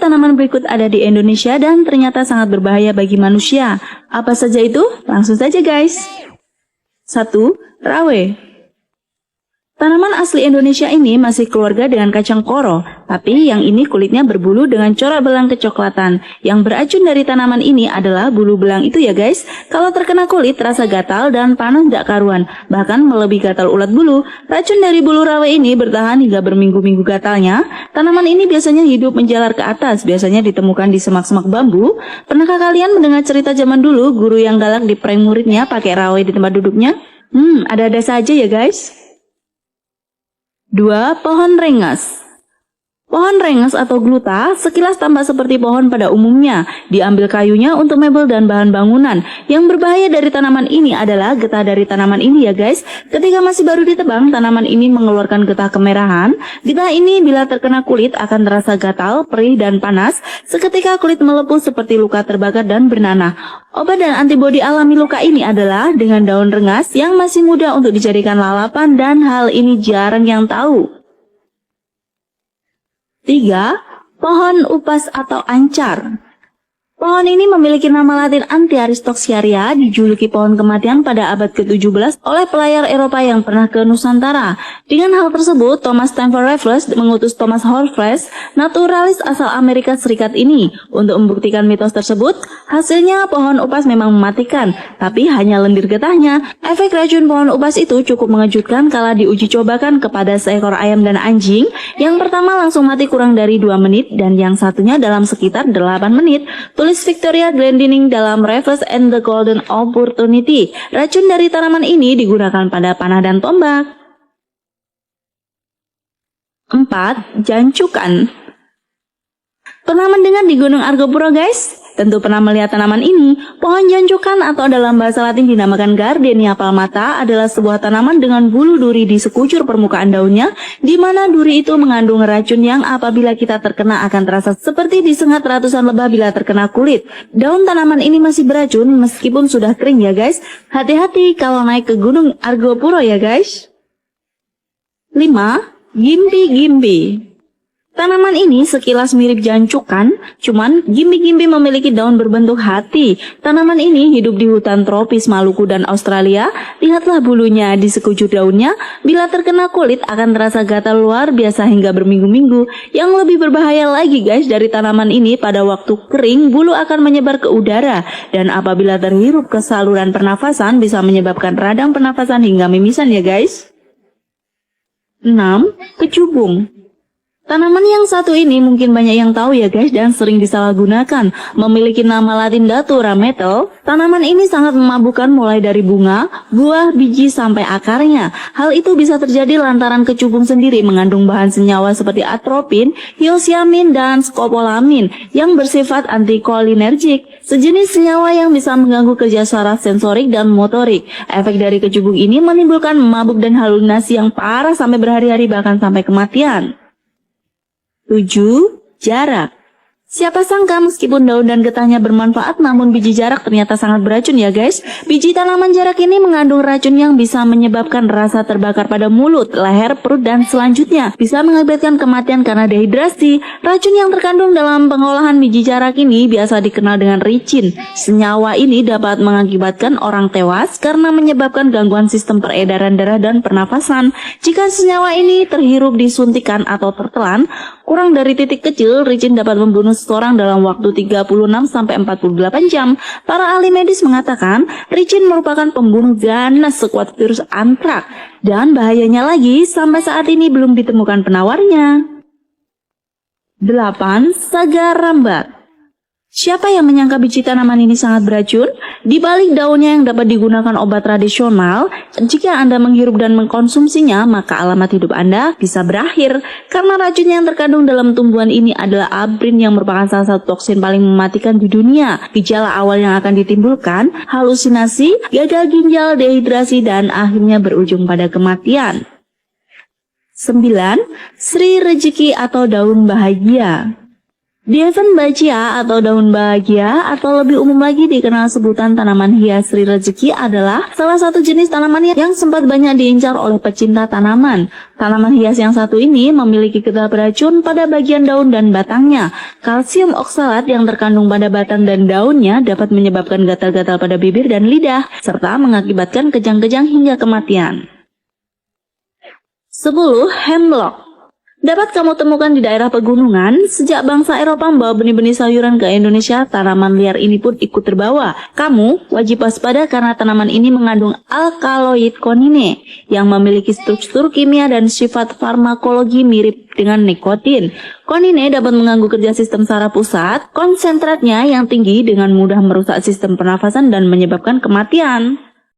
tanaman berikut ada di Indonesia dan ternyata sangat berbahaya bagi manusia. Apa saja itu? Langsung saja guys. 1. Rawe. Tanaman asli Indonesia ini masih keluarga dengan kacang koro, tapi yang ini kulitnya berbulu dengan corak belang kecoklatan. Yang beracun dari tanaman ini adalah bulu belang itu ya guys. Kalau terkena kulit, rasa gatal dan panas gak karuan, bahkan melebihi gatal ulat bulu. Racun dari bulu rawe ini bertahan hingga berminggu-minggu gatalnya. Tanaman ini biasanya hidup menjalar ke atas, biasanya ditemukan di semak-semak bambu. Pernahkah kalian mendengar cerita zaman dulu, guru yang galak diprank muridnya pakai rawe di tempat duduknya? Ada-ada saja ya guys. 2. Pohon rengas. Pohon rengas atau gluta sekilas tampak seperti pohon pada umumnya. Diambil kayunya untuk mebel dan bahan bangunan. Yang berbahaya dari tanaman ini adalah getah dari tanaman ini ya guys. Ketika masih baru ditebang, tanaman ini mengeluarkan getah kemerahan. Getah ini bila terkena kulit akan terasa gatal, perih, dan panas. Seketika kulit melepuh seperti luka terbakar dan bernanah. Obat dan antibodi alami luka ini adalah dengan daun rengas yang masih muda untuk dijadikan lalapan, dan hal ini jarang yang tahu. 3. Pohon upas atau ancar. Pohon ini memiliki nama latin Antiaristoxaria, dijuluki pohon kematian pada abad ke-17 oleh pelayar Eropa yang pernah ke Nusantara. Dengan hal tersebut, Thomas Stamford Raffles mengutus Thomas Horsford, naturalis asal Amerika Serikat ini, untuk membuktikan mitos tersebut. Hasilnya, pohon upas memang mematikan, tapi hanya lendir getahnya. Efek racun pohon upas itu cukup mengejutkan kala diuji cobakan kepada seekor ayam dan anjing. Yang pertama langsung mati kurang dari 2 menit, dan yang satunya dalam sekitar 8 menit. Tulis Victoria Glendinning dalam Raffles and the Golden Opportunity. Racun dari tanaman ini digunakan pada panah dan tombak. 4. Jancukan. Pernah mendengar di Gunung Argopuro guys? Tentu pernah melihat tanaman ini. Pohon jancukan atau dalam bahasa Latin dinamakan Gardenia palmata adalah sebuah tanaman dengan bulu duri di sekujur permukaan daunnya, di mana duri itu mengandung racun yang apabila kita terkena akan terasa seperti disengat ratusan lebah bila terkena kulit. Daun tanaman ini masih beracun meskipun sudah kering ya guys. Hati-hati kalau naik ke Gunung Argopuro ya guys. 5. Gimbi-gimbi. Tanaman ini sekilas mirip jancukan, cuman gimbi-gimbi memiliki daun berbentuk hati. Tanaman ini hidup di hutan tropis Maluku dan Australia. Lihatlah bulunya di sekujur daunnya. Bila terkena kulit akan terasa gatal luar biasa hingga berminggu-minggu. Yang lebih berbahaya lagi guys dari tanaman ini, pada waktu kering bulu akan menyebar ke udara. Dan apabila terhirup ke saluran pernafasan bisa menyebabkan radang pernafasan hingga mimisan ya guys. 6. Kecubung. Tanaman yang satu ini mungkin banyak yang tahu ya guys dan sering disalahgunakan. Memiliki nama latin Datura metal, tanaman ini sangat memabukkan mulai dari bunga, buah, biji sampai akarnya. Hal itu bisa terjadi lantaran kecubung sendiri mengandung bahan senyawa seperti atropin, hyoscyamin, dan skopolamin yang bersifat antikolinergik, sejenis senyawa yang bisa mengganggu kerja saraf sensorik dan motorik. Efek dari kecubung ini menimbulkan mabuk dan halusinasi yang parah sampai berhari-hari bahkan sampai kematian. 7. Jarak. Siapa sangka meskipun daun dan getahnya bermanfaat namun biji jarak ternyata sangat beracun ya guys. Biji tanaman jarak ini mengandung racun yang bisa menyebabkan rasa terbakar pada mulut, leher, perut, dan selanjutnya bisa mengakibatkan kematian karena dehidrasi. Racun yang terkandung dalam pengolahan biji jarak ini biasa dikenal dengan ricin. Senyawa ini dapat mengakibatkan orang tewas karena menyebabkan gangguan sistem peredaran darah dan pernafasan. Jika senyawa ini terhirup disuntikan atau tertelan, kurang dari titik kecil, ricin dapat membunuh seseorang dalam waktu 36-48 jam. Para ahli medis mengatakan, ricin merupakan pembunuh ganas sekuat virus antrak. Dan bahayanya lagi, sampai saat ini belum ditemukan penawarnya. 8. Saga rambat. Siapa yang menyangka biji tanaman ini sangat beracun? Di balik daunnya yang dapat digunakan obat tradisional, jika Anda menghirup dan mengkonsumsinya, maka alamat hidup Anda bisa berakhir. Karena racun yang terkandung dalam tumbuhan ini adalah abrin yang merupakan salah satu toksin paling mematikan di dunia. Gejala awal yang akan ditimbulkan, halusinasi, gagal ginjal, dehidrasi, dan akhirnya berujung pada kematian. 9. Sri Rejeki atau daun bahagia. Dieffenbachia atau daun bahagia atau lebih umum lagi dikenal sebutan tanaman hias Sri Rezeki adalah salah satu jenis tanaman yang sempat banyak diincar oleh pecinta tanaman. Tanaman hias yang satu ini memiliki getah beracun pada bagian daun dan batangnya. Kalsium oksalat yang terkandung pada batang dan daunnya dapat menyebabkan gatal-gatal pada bibir dan lidah, serta mengakibatkan kejang-kejang hingga kematian. 10. Hemlock. Dapat kamu temukan di daerah pegunungan. Sejak bangsa Eropa membawa benih-benih sayuran ke Indonesia, tanaman liar ini pun ikut terbawa. Kamu wajib waspada karena tanaman ini mengandung alkaloid konine yang memiliki struktur kimia dan sifat farmakologi mirip dengan nikotin. Konine dapat mengganggu kerja sistem saraf pusat. Konsentratnya yang tinggi dengan mudah merusak sistem pernafasan dan menyebabkan kematian.